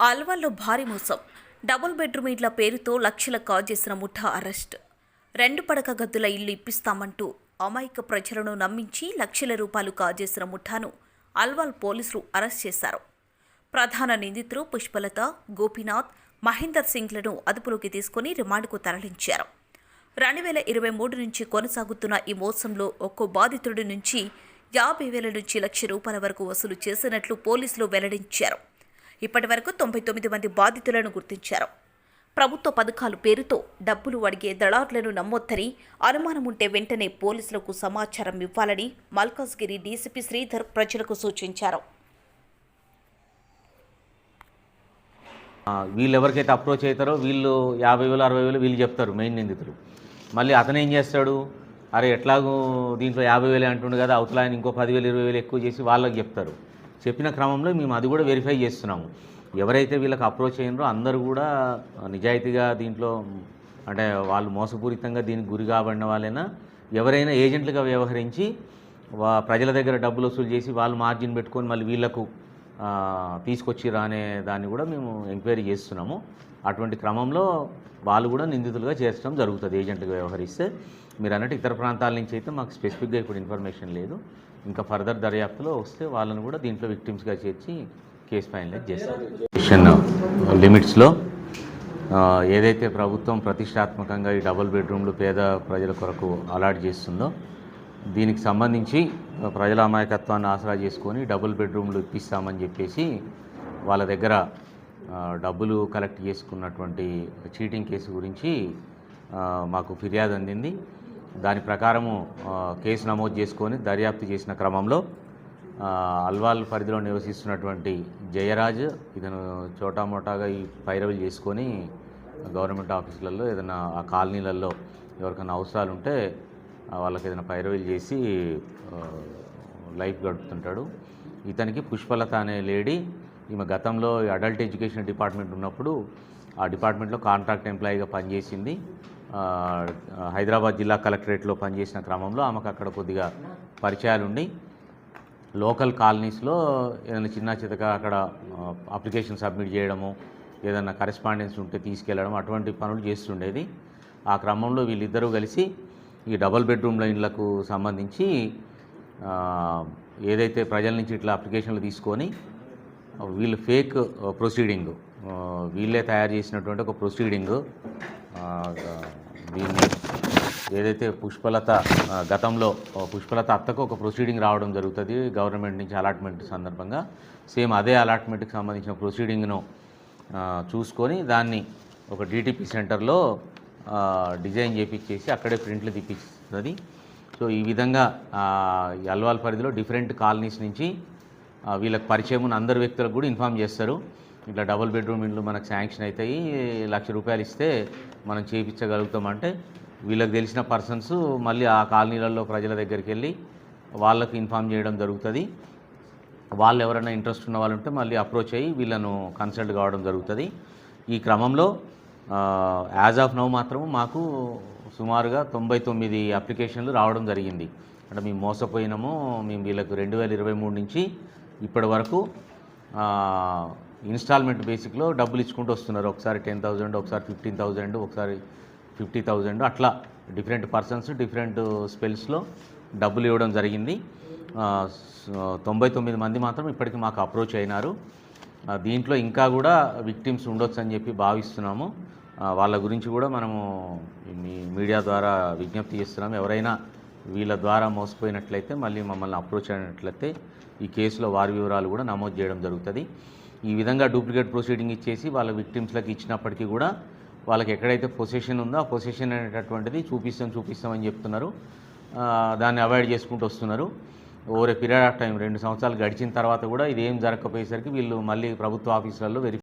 అల్వాల్లో భారీ మోసం. Double bedroom ఇళ్ల పేరుతో లక్షల కాజేసిన ముఠా అరెస్ట్. 2 పడక గదుల ఇల్లు ఇప్పిస్తామంటూ అమాయక ప్రజలను నమ్మించి లక్షల రూపాయలు కాజేసిన ముఠాను అల్వాల్ పోలీసులు అరెస్ట్ చేశారు. ప్రధాన నిందితులు పుష్పలత, గోపీనాథ్, మహేందర్ సింగ్లను అదుపులోకి తీసుకుని రిమాండ్కు తరలించారు. 2023 నుంచి కొనసాగుతున్న ఈ మోసంలో ఒక్కో బాధితుడి నుంచి 50,000 నుంచి ₹1,00,000 వరకు వసూలు చేసినట్లు పోలీసులు వెల్లడించారు. ఇప్పటి వరకు 99 మంది బాధితులను గుర్తించారు. ప్రభుత్వ పథకాల పేరుతో డబ్బులు అడిగే దళారులను నమ్మొద్దని, అనుమానం ఉంటే వెంటనే పోలీసులకు సమాచారం ఇవ్వాలని మల్కాజ్గిరి డీసీపీ శ్రీధర్ ప్రజలకు సూచించారు. వీళ్ళు ఎవరికైతే అప్రోచ్ అవుతారో వీళ్ళు 50,000 60,000 వీళ్ళు చెప్తారు మెయిన్ నిందితులు. మళ్ళీ అతను ఏం చేస్తాడు, అరే ఎట్లాగూ దీంట్లో 50,000 అంటుండు కదా, అవతల ఆయన ఇంకో 10,000 20,000 ఎక్కువ చేసి వాళ్ళకి చెప్తారు. చెప్పిన క్రమంలో మేము అది కూడా వెరిఫై చేస్తున్నాము. ఎవరైతే వీళ్ళకి అప్రోచ్ అయినారో అందరూ కూడా నిజాయితీగా దీంట్లో అంటే వాళ్ళు మోసపూరితంగా దీనికి గురి కాబడిన వాళ్ళైనా, ఎవరైనా ఏజెంట్లుగా వ్యవహరించి ప్రజల దగ్గర డబ్బులు వసూలు చేసి వాళ్ళు మార్జిన్ పెట్టుకొని మళ్ళీ వీళ్లకు తీసుకొచ్చిరా అనే దాన్ని కూడా మేము ఎంక్వైరీ చేస్తున్నాము. అటువంటి క్రమంలో వాళ్ళు కూడా నిందితులుగా చేర్చడం జరుగుతుంది ఏజెంట్గా వ్యవహరిస్తే. మీరు అన్నట్టు ఇతర ప్రాంతాల నుంచి అయితే మాకు స్పెసిఫిక్గా ఇప్పుడు ఇన్ఫర్మేషన్ లేదు. ఇంకా ఫర్దర్ దర్యాప్తులో వస్తే వాళ్ళను కూడా దీంట్లో విక్టిమ్స్గా చేర్చి కేసు ఫైనలైజ్ చేస్తారు. లిమిట్స్లో ఏదైతే ప్రభుత్వం ప్రతిష్టాత్మకంగా ఈ డబుల్ బెడ్రూమ్లు పేద ప్రజల కొరకు అలాట్ చేస్తుందో దీనికి సంబంధించి ప్రజల అమాయకత్వాన్ని ఆసరా చేసుకొని డబుల్ బెడ్రూమ్లు ఇప్పిస్తామని చెప్పేసి వాళ్ళ దగ్గర డబ్బులు కలెక్ట్ చేసుకున్నటువంటి చీటింగ్ కేసు గురించి మాకు ఫిర్యాదు అందింది. దాని ప్రకారము కేసు నమోదు చేసుకొని దర్యాప్తు చేసిన క్రమంలో అల్వాల్ పరిధిలో నివసిస్తున్నటువంటి జయరాజ్ ఇతను చోటామోటాగా ఈ పైరవీలు చేసుకొని గవర్నమెంట్ ఆఫీసులలో ఏదైనా ఆ కాలనీలలో ఎవరికైనా అవసరాలు ఉంటే వాళ్ళకి ఏదైనా పైరవీలు చేసి లైఫ్ గడుపుతుంటాడు. ఇతనికి పుష్పలత అనే లేడీ, ఈమె గతంలో అడల్ట్ ఎడ్యుకేషన్ డిపార్ట్మెంట్ ఉన్నప్పుడు ఆ డిపార్ట్మెంట్లో కాంట్రాక్ట్ ఎంప్లాయీగా పనిచేసింది. హైదరాబాద్ జిల్లా కలెక్టరేట్లో పనిచేసిన క్రమంలో ఆమెకు అక్కడ కొద్దిగా పరిచయాలుండి లోకల్ కాలనీస్లో ఏదైనా చిన్న చితగా అక్కడ అప్లికేషన్ సబ్మిట్ చేయడము, ఏదైనా కరెస్పాండెన్స్ ఉంటే తీసుకెళ్లడం, అటువంటి పనులు చేస్తుండేది. ఆ క్రమంలో వీళ్ళిద్దరూ కలిసి ఈ డబుల్ బెడ్రూమ్ల ఇళ్లకు సంబంధించి ఏదైతే ప్రజల నుంచి ఇట్లా అప్లికేషన్లు తీసుకొని వీళ్ళు ఫేక్ ప్రొసీడింగ్ వీళ్ళే తయారు చేసినటువంటి ఒక ప్రొసీడింగ్ దీన్ని ఏదైతే పుష్పలత గతంలో పుష్పలత అత్తకు ఒక ప్రొసీడింగ్ రావడం జరుగుతుంది గవర్నమెంట్ నుంచి అలాట్మెంట్ సందర్భంగా. సేమ్ అదే అలాట్మెంట్కి సంబంధించిన ప్రొసీడింగ్ను చూసుకొని దాన్ని ఒక డిటిపి సెంటర్లో డిజైన్ చేపించేసి అక్కడే ప్రింట్లు తీపిస్తుంది. సో ఈ విధంగా అల్వాల్ పరిధిలో డిఫరెంట్ కాలనీస్ నుంచి వీళ్ళకి పరిచయం ఉన్న అందరు వ్యక్తులకు కూడా ఇన్ఫామ్ చేస్తారు. ఇట్లా డబుల్ బెడ్రూమ్ ఇండ్లు మనకు శాంక్షన్ అవుతాయి, ₹1,00,000 ఇస్తే మనం చేయించగలుగుతామంటే వీళ్ళకి తెలిసిన పర్సన్స్ మళ్ళీ ఆ కాలనీలలో ప్రజల దగ్గరికి వెళ్ళి వాళ్ళకు ఇన్ఫామ్ చేయడం జరుగుతుంది. వాళ్ళు ఎవరైనా ఇంట్రెస్ట్ ఉన్న వాళ్ళు ఉంటే మళ్ళీ అప్రోచ్ అయ్యి వీళ్ళను కన్సల్ట్ కావడం జరుగుతుంది. ఈ క్రమంలో యాజ్ ఆఫ్ నౌ మాత్రం మాకు సుమారుగా 99 అప్లికేషన్లు రావడం జరిగింది. అంటే మేము మోసపోయినాము, మేము వీళ్ళకు 2023 నుంచి ఇప్పటి వరకు ఇన్స్టాల్మెంట్ బేసిక్లో డబ్బులు ఇచ్చుకుంటూ వస్తున్నారు. ఒకసారి 10,000, ఒకసారి 15,000, ఒకసారి 50,000 అట్లా డిఫరెంట్ పర్సన్స్ డిఫరెంట్ స్పెల్స్లో డబ్బులు ఇవ్వడం జరిగింది. 99 మంది మాత్రం ఇప్పటికీ మాకు అప్రోచ్ అయినారు. దీంట్లో ఇంకా కూడా విక్టిమ్స్ ఉండొచ్చు అని చెప్పి భావిస్తున్నాము. వాళ్ళ గురించి కూడా మనము మీడియా ద్వారా విజ్ఞప్తి చేస్తున్నాము. ఎవరైనా వీళ్ళ ద్వారా మోసపోయినట్లయితే మళ్ళీ మమ్మల్ని అప్రోచ్ అయినట్లయితే ఈ కేసులో వారి వివరాలు కూడా నమోదు చేయడం జరుగుతుంది. ఈ విధంగా డూప్లికేట్ ప్రొసీడింగ్ ఇచ్చేసి వాళ్ళ విక్టిమ్స్లకు ఇచ్చినప్పటికీ కూడా వాళ్ళకి ఎక్కడైతే పొసెషన్ ఉందో ఆ పొసెషన్ అనేటటువంటిది చూపిస్తామని చెప్తున్నారు. దాన్ని అవాయిడ్ చేసుకుంటూ వస్తున్నారు. Over a period of time 2 సంవత్సరాలు గడిచిన తర్వాత కూడా ఇదేం జరగకపోయేసరికి వీళ్ళు మళ్ళీ ప్రభుత్వ ఆఫీసులలో